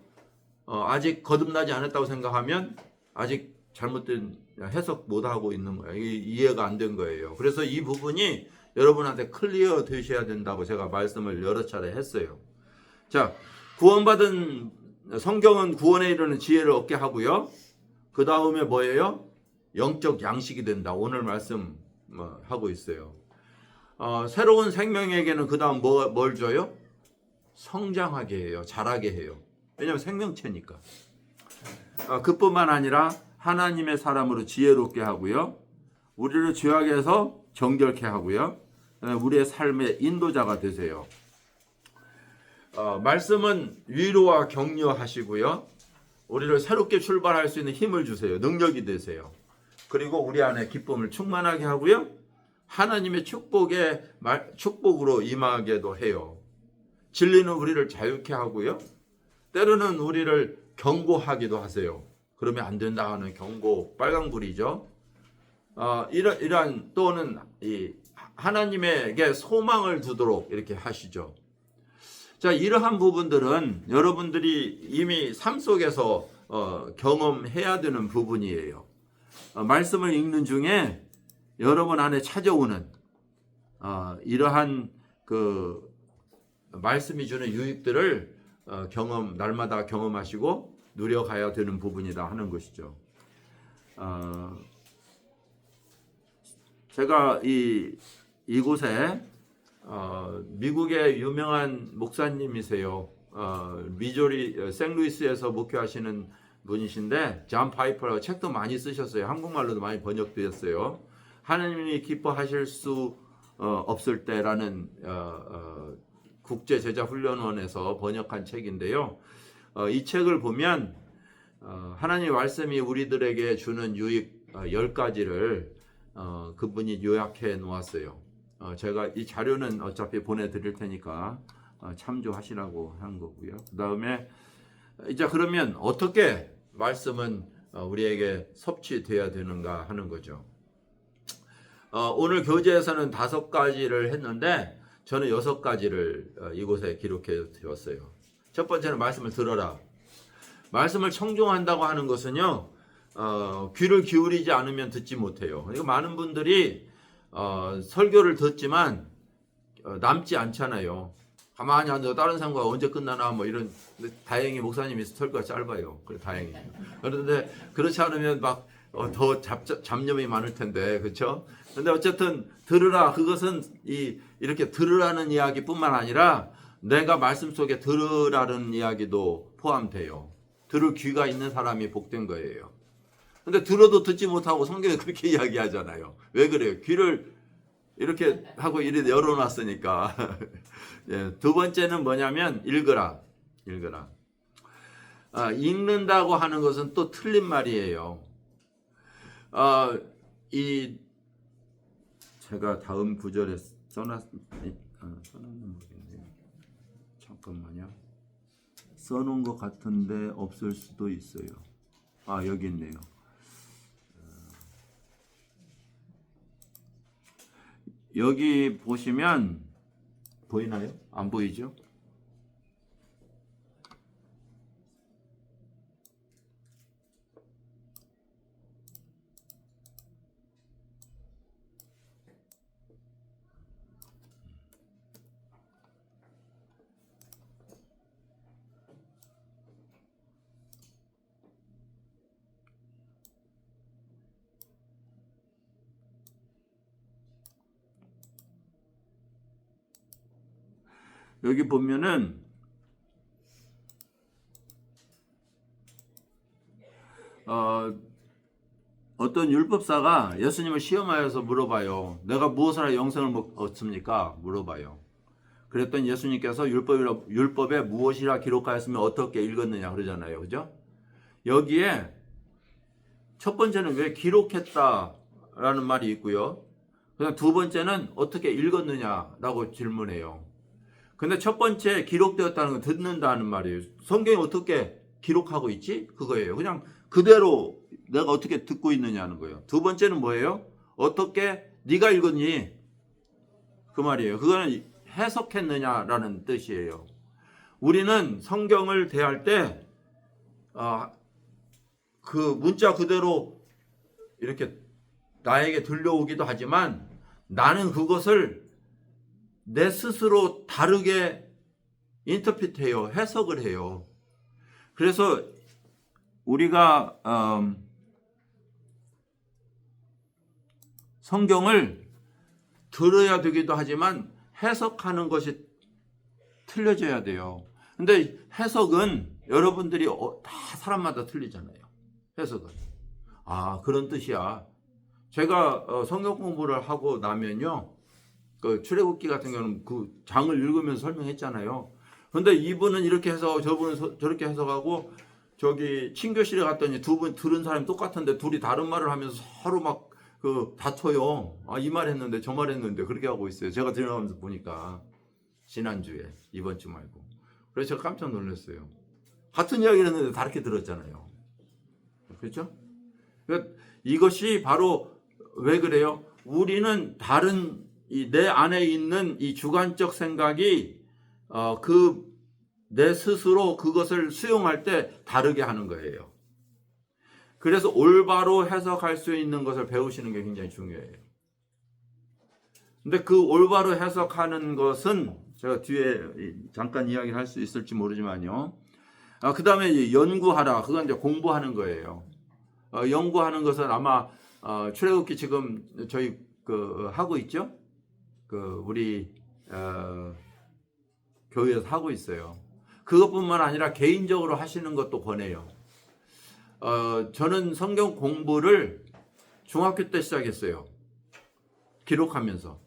아직 거듭나지 않았다고 생각하면 아직 잘못된 해석 못하고 있는 거예요. 이해가 안 된 거예요. 그래서 이 부분이 여러분한테 클리어 되셔야 된다고 제가 말씀을 여러 차례 했어요. 자, 구원받은 성경은 구원에 이르는 지혜를 얻게 하고요. 그 다음에 뭐예요? 영적 양식이 된다. 오늘 말씀 하고 있어요. 새로운 생명에게는 그 다음 뭘 줘요? 성장하게 해요. 자라게 해요. 왜냐하면 생명체니까. 그뿐만 아니라 하나님의 사람으로 지혜롭게 하고요. 우리를 죄악에서 정결케 하고요. 우리의 삶의 인도자가 되세요. 말씀은 위로와 격려하시고요. 우리를 새롭게 출발할 수 있는 힘을 주세요. 능력이 되세요. 그리고 우리 안에 기쁨을 충만하게 하고요. 하나님의 축복으로 임하게도 해요. 진리는 우리를 자유케 하고요. 때로는 우리를 경고하기도 하세요. 그러면 안 된다 하는 경고, 빨강불이죠. 이러한 또는 하나님에게 소망을 두도록 이렇게 하시죠. 자, 이러한 부분들은 여러분들이 이미 삶 속에서 경험해야 되는 부분이에요. 말씀을 읽는 중에 여러분 안에 찾아오는 이러한 그 말씀이 주는 유익들을 날마다 경험하시고 누려가야 되는 부분이다 하는 것이죠. 제가 이곳에 미국의 유명한 목사님이세요. 미조리 생루이스에서 목회하시는 분이신데 존 파이퍼라고 책도 많이 쓰셨어요. 한국말로도 많이 번역되었어요. 하나님이 기뻐하실 수 없을 때라는 국제제자훈련원에서 번역한 책인데요. 이 책을 보면 하나님의 말씀이 우리들에게 주는 유익 10가지를 그분이 요약해 놓았어요. 제가 이 자료는 어차피 보내드릴 테니까 참조하시라고 한 거고요. 그 다음에 이제 그러면 어떻게 말씀은 우리에게 섭취돼야 되는가 하는 거죠. 오늘 교재에서는 5가지를 했는데 저는 6가지를 이곳에 기록해 드렸어요. 첫 번째는 말씀을 들어라. 말씀을 청종한다고 하는 것은요, 귀를 기울이지 않으면 듣지 못해요. 그러니까 많은 분들이 설교를 듣지만 남지 않잖아요. 가만히 앉아 다른 상과 언제 끝나나 뭐 이런. 다행히 목사님이 설교가 짧아요. 그래 다행히. 그런데 그렇지 않으면 막 더 잡념이 많을 텐데, 그렇죠? 근데 어쨌든 들으라. 그것은 이렇게 들으라는 이야기뿐만 아니라 내가 말씀 속에 들으라는 이야기도 포함돼요. 들을 귀가 있는 사람이 복된 거예요. 근데 들어도 듣지 못하고 성경에 그렇게 이야기하잖아요. 왜 그래요? 귀를 이렇게 하고 이렇게 열어놨으니까. 예, 두 번째는 뭐냐면 읽으라. 읽는다고 하는 것은 또 틀린 말이에요. 제가 다음 구절에 써놨는 모르겠네요. 잠깐만요. 써놓은 것 같은데 없을 수도 있어요. 여기 있네요. 여기 보시면 보이나요? 안 보이죠? 여기 보면은 어떤 율법사가 예수님을 시험하여서 물어봐요. 내가 무엇을 하여 영생을 얻습니까? 물어봐요. 그랬더니 예수님께서 율법에 무엇이라 기록하였으면 어떻게 읽었느냐 그러잖아요. 그죠? 여기에 첫 번째는 왜 기록했다라는 말이 있고요. 그다음 두 번째는 어떻게 읽었느냐라고 질문해요. 근데 첫 번째 기록되었다는 건 듣는다는 말이에요. 성경이 어떻게 기록하고 있지? 그거예요. 그냥 그대로 내가 어떻게 듣고 있느냐는 거예요. 두 번째는 뭐예요? 어떻게 네가 읽었니? 그 말이에요. 그거는 해석했느냐라는 뜻이에요. 우리는 성경을 대할 때 그 문자 그대로 이렇게 나에게 들려오기도 하지만 나는 그것을 내 스스로 다르게 인터프리트해요. 해석을 해요. 그래서 우리가 성경을 들어야 되기도 하지만 해석하는 것이 틀려져야 돼요. 근데 해석은 여러분들이 다 사람마다 틀리잖아요. 해석은. 그런 뜻이야. 제가 성경 공부를 하고 나면요. 그 출애굽기 같은 경우는 그 장을 읽으면서 설명했잖아요. 근데 이분은 이렇게 해서 저분은 저렇게 해석하고 저기 친교실에 갔더니 두 분 들은 사람이 똑같은데 둘이 다른 말을 하면서 서로 막 다퉈요. 이 말 했는데 저 말 했는데 그렇게 하고 있어요. 제가 들어가면서 보니까 지난주에 이번 주 말고. 그래서 제가 깜짝 놀랐어요. 같은 이야기를 했는데 다르게 들었잖아요. 그렇죠? 그러니까 이것이 바로 왜 그래요? 우리는 다른 내 안에 있는 이 주관적 생각이 내 스스로 그것을 수용할 때 다르게 하는 거예요. 그래서 올바로 해석할 수 있는 것을 배우시는 게 굉장히 중요해요. 근데 그 올바로 해석하는 것은 제가 뒤에 잠깐 이야기를 할 수 있을지 모르지만요. 그 다음에 연구하라. 그건 이제 공부하는 거예요. 연구하는 것은 아마 출애굽기 지금 저희 하고 있죠? 우리 교회에서 하고 있어요. 그것뿐만 아니라 개인적으로 하시는 것도 권해요. 저는 성경 공부를 중학교 때 시작했어요. 기록하면서.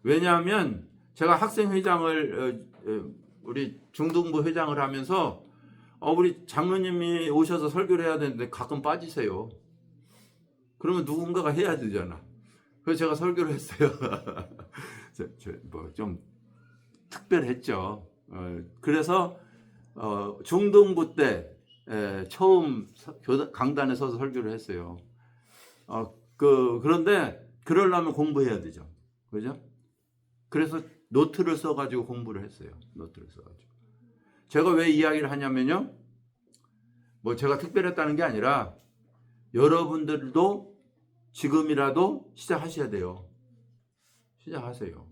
왜냐하면 제가 학생회장을 우리 중등부 회장을 하면서 우리 장로님이 오셔서 설교를 해야 되는데 가끔 빠지세요. 그러면 누군가가 해야 되잖아. 그래서 제가 설교를 했어요. 뭐 좀 특별했죠. 그래서 중등부 때 처음 강단에 서서 설교를 했어요. 그런데 그러려면 공부해야 되죠. 그죠? 그래서 노트를 써가지고 공부를 했어요. 노트를 써가지고. 제가 왜 이야기를 하냐면요. 뭐 제가 특별했다는 게 아니라 여러분들도 지금이라도 시작하셔야 돼요. 시작하세요.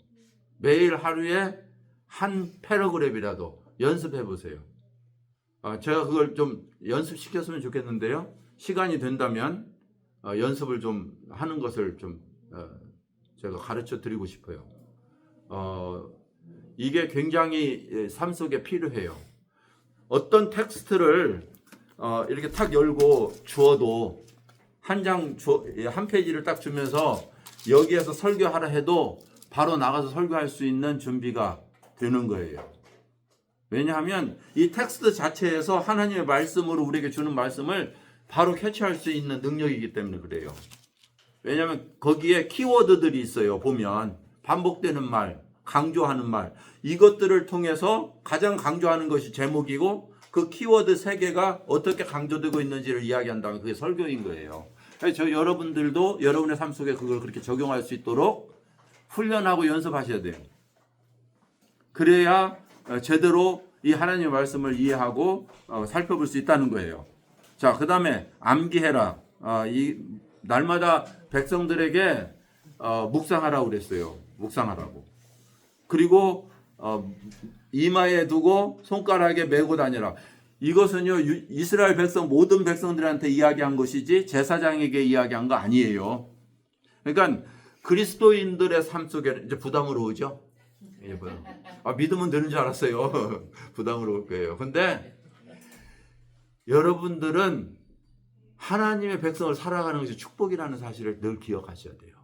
매일 하루에 한 패러그랩이라도 연습해 보세요. 제가 그걸 좀 연습시켰으면 좋겠는데요. 시간이 된다면 연습을 좀 하는 것을 좀 제가 가르쳐 드리고 싶어요. 이게 굉장히 삶 속에 필요해요. 어떤 텍스트를 이렇게 탁 열고 주어도 한 페이지를 딱 주면서 여기에서 설교하라 해도 바로 나가서 설교할 수 있는 준비가 되는 거예요. 왜냐하면 이 텍스트 자체에서 하나님의 말씀으로 우리에게 주는 말씀을 바로 캐치할 수 있는 능력이기 때문에 그래요. 왜냐하면 거기에 키워드들이 있어요. 보면 반복되는 말, 강조하는 말, 이것들을 통해서 가장 강조하는 것이 제목이고 그 키워드 3개가 어떻게 강조되고 있는지를 이야기한다면 그게 설교인 거예요. 그래서 여러분들도 여러분의 삶 속에 그걸 그렇게 적용할 수 있도록 훈련하고 연습하셔야 돼요. 그래야 제대로 이 하나님의 말씀을 이해하고 살펴볼 수 있다는 거예요. 자, 그 다음에 암기해라. 이 날마다 백성들에게 묵상하라고 그랬어요. 묵상하라고. 그리고 이마에 두고 손가락에 메고 다니라. 이것은요 이스라엘 백성 모든 백성들한테 이야기한 것이지 제사장에게 이야기한 거 아니에요. 그러니까 그리스도인들의 삶 속에 이제 부담으로 오죠. 믿으면 되는 줄 알았어요. 부담으로 올 거예요. 근데 여러분들은 하나님의 백성을 살아가는 것이 축복이라는 사실을 늘 기억하셔야 돼요.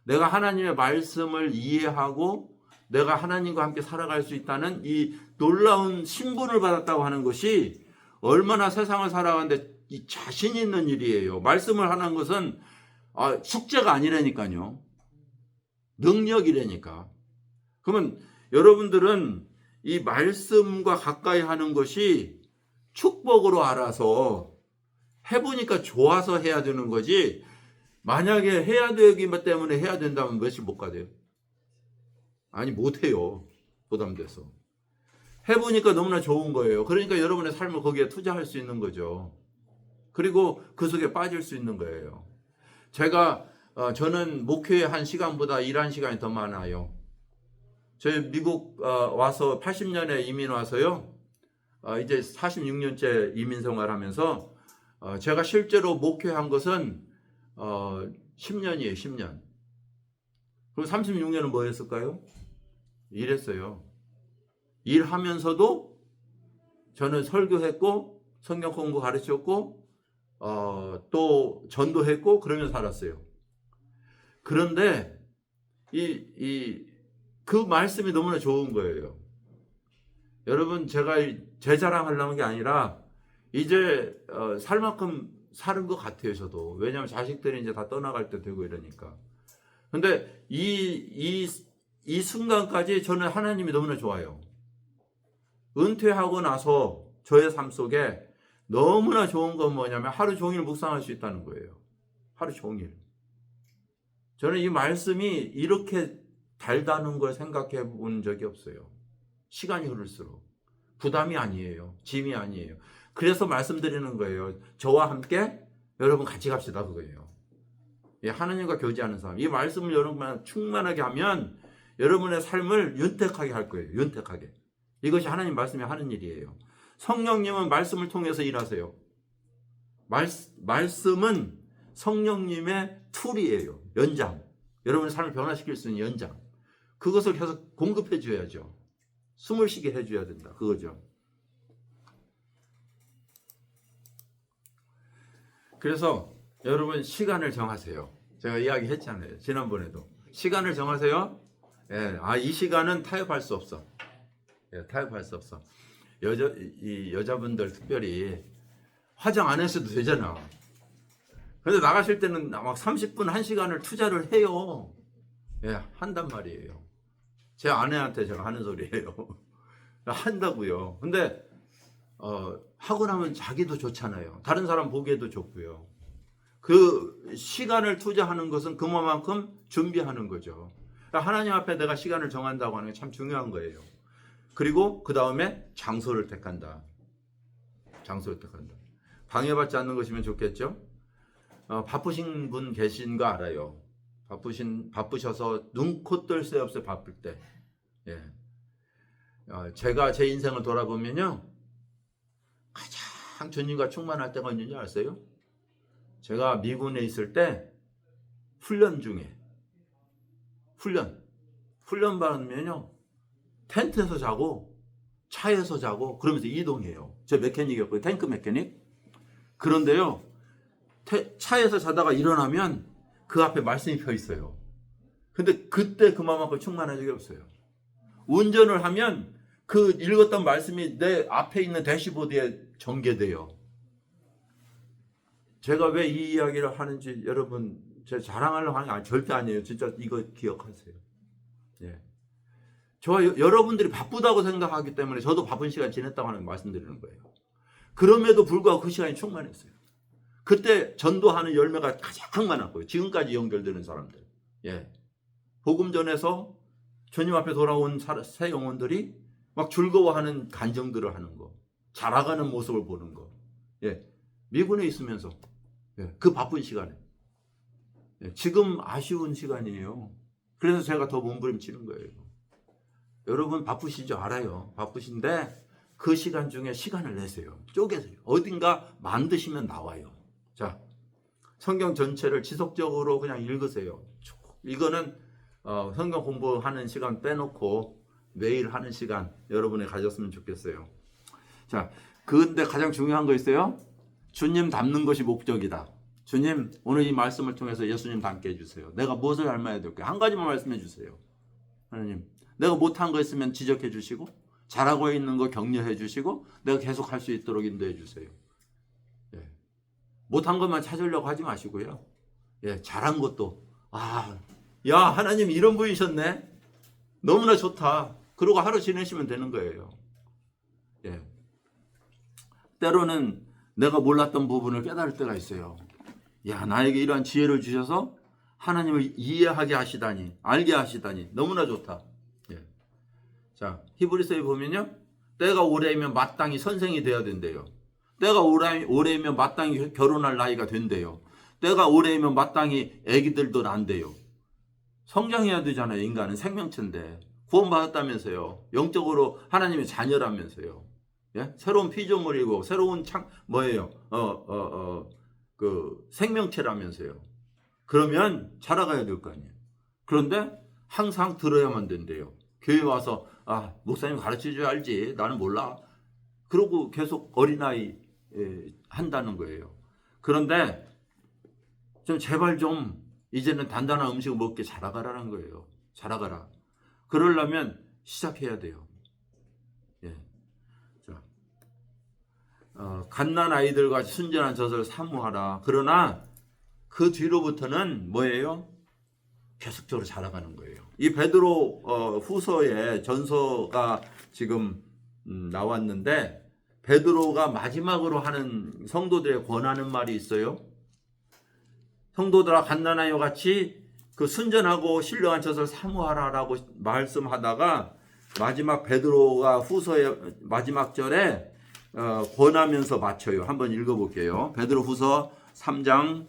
내가 하나님의 말씀을 이해하고 내가 하나님과 함께 살아갈 수 있다는 이 놀라운 신분을 받았다고 하는 것이 얼마나 세상을 살아가는데 이 자신 있는 일이에요. 말씀을 하는 것은 숙제가 아니라니까요. 능력이라니까. 그러면 여러분들은 이 말씀과 가까이 하는 것이 축복으로 알아서 해보니까 좋아서 해야 되는 거지, 만약에 해야 되기 때문에 해야 된다면 며칠 못 가대요. 아니 못해요. 부담돼서. 해보니까 너무나 좋은 거예요. 그러니까 여러분의 삶을 거기에 투자할 수 있는 거죠. 그리고 그 속에 빠질 수 있는 거예요. 저는 목회의 한 시간보다 일한 시간이 더 많아요. 저희 미국 와서 80년에 이민 와서요. 이제 46년째 이민 생활하면서 제가 실제로 목회한 것은 10년이에요. 10년. 그럼 36년은 뭐 했을까요? 일했어요. 일하면서도 저는 설교했고 성경 공부 가르쳤고 또 전도했고 그러면서 살았어요. 그런데 그 말씀이 너무나 좋은 거예요. 여러분, 제가 제 자랑하려는 게 아니라 이제 살 만큼 사는 것 같아요. 저도. 왜냐하면 자식들이 이제 다 떠나갈 때 되고 이러니까. 근데 이 순간까지 저는 하나님이 너무나 좋아요. 은퇴하고 나서 저의 삶 속에 너무나 좋은 건 뭐냐면 하루 종일 묵상할 수 있다는 거예요. 하루 종일. 저는 이 말씀이 이렇게 달다는 걸 생각해 본 적이 없어요. 시간이 흐를수록. 부담이 아니에요. 짐이 아니에요. 그래서 말씀드리는 거예요. 저와 함께 여러분 같이 갑시다, 그거예요. 하나님과 교제하는 사람. 이 말씀을 여러분 충만하게 하면 여러분의 삶을 윤택하게 할 거예요. 윤택하게. 이것이 하나님 말씀이 하는 일이에요. 성령님은 말씀을 통해서 일하세요. 말씀은 성령님의 툴이에요. 연장. 여러분의 삶을 변화시킬 수 있는 연장. 그것을 계속 공급해 줘야죠. 숨을 쉬게 해줘야 된다. 그거죠. 그래서 여러분 시간을 정하세요. 제가 이야기했잖아요. 지난번에도 시간을 정하세요. 예, 이 시간은 타협할 수 없어. 예, 타협할 수 없어. 이 여자분들 특별히 화장 안 했어도 되잖아. 근데 나가실 때는 막 30분, 1시간을 투자를 해요. 예, 한단 말이에요. 제 아내한테 제가 하는 소리예요. 한다고요. 근데 하고 나면 자기도 좋잖아요. 다른 사람 보기에도 좋고요. 그 시간을 투자하는 것은 그만큼 준비하는 거죠. 그러니까 하나님 앞에 내가 시간을 정한다고 하는 게 참 중요한 거예요. 그리고 그 다음에 장소를 택한다. 장소를 택한다. 방해받지 않는 것이면 좋겠죠. 바쁘신 분 계신 거 알아요. 바쁘셔서 눈코 뜰 새 없어요. 바쁠 때. 예. 제가 제 인생을 돌아보면요, 가장 주님과 충만할 때가 언제인지 아세요? 제가 미군에 있을 때 훈련 중에 훈련 받으면요, 텐트에서 자고 차에서 자고 그러면서 이동해요. 저 메캐닉이었고요. 탱크 메캐닉. 그런데요, 차에서 자다가 일어나면 그 앞에 말씀이 펴 있어요. 근데 그때 그만큼 충만한 적이 없어요. 운전을 하면 그 읽었던 말씀이 내 앞에 있는 대시보드에 전개돼요. 제가 왜 이 이야기를 하는지 여러분, 제가 자랑하려고 하는 게 절대 아니에요. 진짜 이거 기억하세요. 예. 저와 여러분들이 바쁘다고 생각하기 때문에 저도 바쁜 시간 지냈다고 하는 말씀드리는 거예요. 그럼에도 불구하고 그 시간이 충만했어요. 그때 전도하는 열매가 가장 많았고요. 지금까지 연결되는 사람들. 예. 복음 전에서 주님 앞에 돌아온 새 영혼들이 막 즐거워하는 간증들을 하는 거, 자라가는 모습을 보는 거. 예. 미군에 있으면서, 예. 그 바쁜 시간에. 예. 지금 아쉬운 시간이에요. 그래서 제가 더 몸부림치는 거예요. 여러분 바쁘시죠? 알아요. 바쁘신데 그 시간 중에 시간을 내세요. 쪼개세요. 어딘가 만드시면 나와요. 자, 성경 전체를 지속적으로 그냥 읽으세요. 이거는 성경 공부하는 시간 빼놓고 매일 하는 시간 여러분이 가졌으면 좋겠어요. 자, 근데 가장 중요한 거 있어요. 주님 닮는 것이 목적이다. 주님, 오늘 이 말씀을 통해서 예수님 닮게 해주세요. 내가 무엇을 닮아야 될까요? 한 가지만 말씀해 주세요. 하나님, 내가 못한 거 있으면 지적해 주시고 잘하고 있는 거 격려해 주시고 내가 계속 할 수 있도록 인도해 주세요. 예. 못한 것만 찾으려고 하지 마시고요. 예, 잘한 것도 야, 하나님 이런 분이셨네. 너무나 좋다. 그러고 하루 지내시면 되는 거예요. 예. 때로는 내가 몰랐던 부분을 깨달을 때가 있어요. 야, 나에게 이러한 지혜를 주셔서 하나님을 이해하게 하시다니, 알게 하시다니 너무나 좋다. 예. 자, 히브리서에 보면요, 때가 오래이면 마땅히 선생이 되어야 된대요. 때가 오래이면 마땅히 결혼할 나이가 된대요. 때가 오래이면 마땅히 아기들도 난대요. 성장해야 되잖아요. 인간은 생명체인데 구원받았다면서요. 영적으로 하나님의 자녀라면서요. 예? 새로운 피조물이고 새로운 그 생명체라면서요. 그러면 자라가야 될 거 아니에요. 그런데 항상 들어야만 된대요. 교회 와서 목사님 가르쳐줘야 알지. 나는 몰라. 그러고 계속 어린아이 한다는 거예요. 그런데 좀 제발 좀 이제는 단단한 음식을 먹게 자라가라는 거예요. 자라가라. 그러려면 시작해야 돼요. 예. 자, 갓난 아이들과 순전한 젖을 사모하라. 그러나 그 뒤로부터는 뭐예요? 계속적으로 자라가는 거예요. 이 베드로 후서의 전서가 지금 나왔는데 베드로가 마지막으로 하는 성도들의 권하는 말이 있어요. 성도들아 갓난아이와 같이 그 순전하고 신령한 젖을 사모하라라고 말씀하다가 마지막 베드로가 후서의 마지막 절에 권하면서 마쳐요. 한번 읽어볼게요. 베드로 후서 3장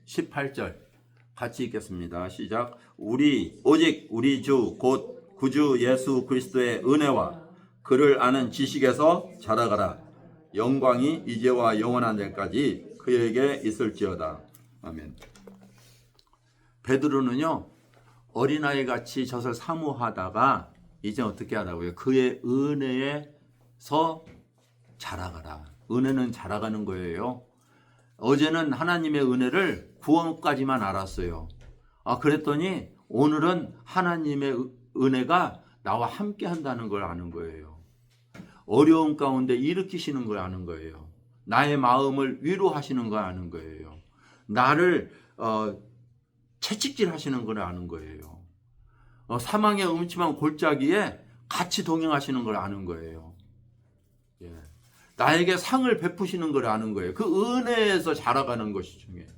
18절 같이 읽겠습니다. 시작. 오직 우리 주 곧 구주 예수 그리스도의 은혜와 그를 아는 지식에서 자라가라. 영광이 이제와 영원한 날까지 그에게 있을지어다. 아멘. 베드로는요 어린아이 같이 젖을 사모하다가 이제 어떻게 하라고요? 그의 은혜에서 자라가라. 은혜는 자라가는 거예요. 어제는 하나님의 은혜를 구원까지만 알았어요. 그랬더니 오늘은 하나님의 은혜가 나와 함께 한다는 걸 아는 거예요. 어려움 가운데 일으키시는 걸 아는 거예요. 나의 마음을 위로하시는 걸 아는 거예요. 나를 채찍질 하시는 걸 아는 거예요. 사망의 음침한 골짜기에 같이 동행하시는 걸 아는 거예요. 예. 나에게 상을 베푸시는 걸 아는 거예요. 그 은혜에서 자라가는 것이 중요해요.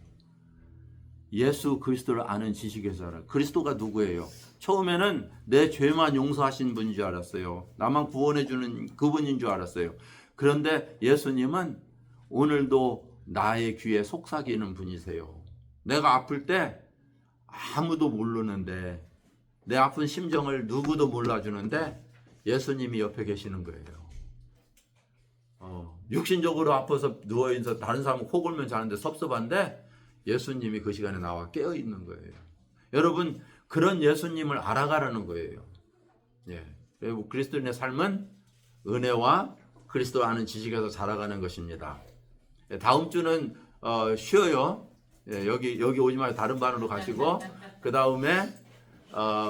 예수 그리스도를 아는 지식에서 자라. 그리스도가 누구예요? 처음에는 내 죄만 용서하신 분인 줄 알았어요. 나만 구원해 주는 그분인 줄 알았어요. 그런데 예수님은 오늘도 나의 귀에 속삭이는 분이세요. 내가 아플 때 아무도 모르는데 내 아픈 심정을 누구도 몰라주는데 예수님이 옆에 계시는 거예요. 육신적으로 아파서 누워있어서 다른 사람은 코 골면 자는데 섭섭한데 예수님이 그 시간에 나와 깨어있는 거예요. 여러분 그런 예수님을 알아가라는 거예요. 예. 그리스도인의 삶은 은혜와 그리스도 아는 지식에서 자라가는 것입니다. 다음 주는 쉬어요. 예, 여기 오지 말고 다른 반으로 가시고 그 다음에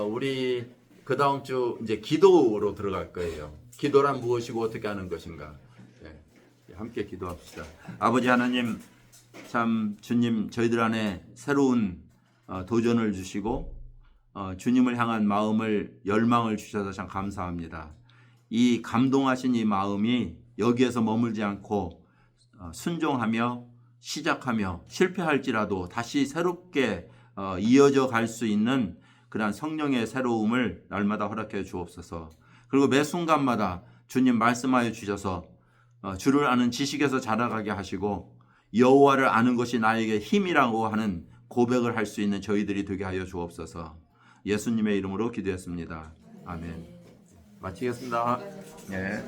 우리 그 다음 주 이제 기도로 들어갈 거예요. 기도란 무엇이고 어떻게 하는 것인가? 예, 함께 기도합시다. 아버지 하나님, 참 주님 저희들 안에 새로운 도전을 주시고 주님을 향한 마음을 열망을 주셔서 참 감사합니다. 이 감동하신 이 마음이 여기에서 머물지 않고 순종하며 시작하며 실패할지라도 다시 새롭게 이어져 갈 수 있는 그러한 성령의 새로움을 날마다 허락해 주옵소서. 그리고 매 순간마다 주님 말씀하여 주셔서 주를 아는 지식에서 자라가게 하시고 여호와를 아는 것이 나에게 힘이라고 하는 고백을 할 수 있는 저희들이 되게 하여 주옵소서. 예수님의 이름으로 기도했습니다. 아멘. 마치겠습니다. 예.